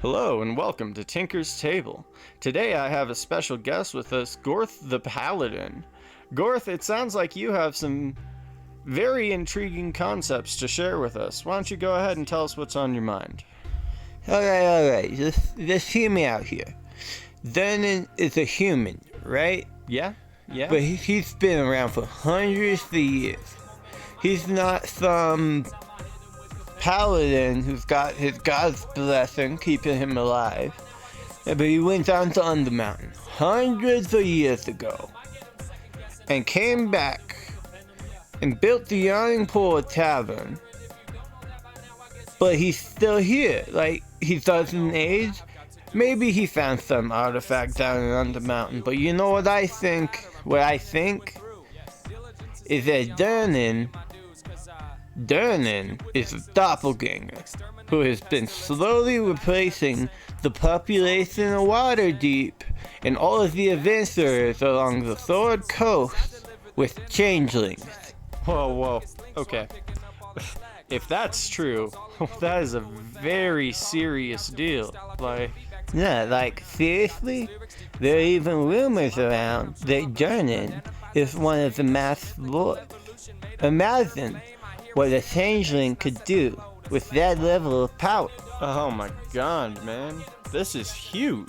Hello and welcome to Tinker's Table. Today I have a special guest with us, Gorth the Paladin. Gorth, it sounds like you have some very intriguing concepts to share with us. Why don't you go ahead and tell us what's on your mind? Alright. Just hear me out here. Durnan is a human, right? Yeah? But he's been around for hundreds of years. He's not some paladin who's got his god's blessing keeping him alive. But he went down to Undermountain hundreds of years ago and came back and built the Yawning Tavern. But he's still here. Like, he doesn't age. Maybe he found some artifact down in Undermountain. But you know what I think? What I think is that Durnan is a doppelganger who has been slowly replacing the population of Waterdeep and all of the adventurers along the Sword Coast with changelings. Whoa, okay. If that's true, that is a very serious deal. Seriously? There are even rumors around that Durnan is one of the masked lords. Imagine what a changeling could do with that level of power. Oh my god, man. This is huge.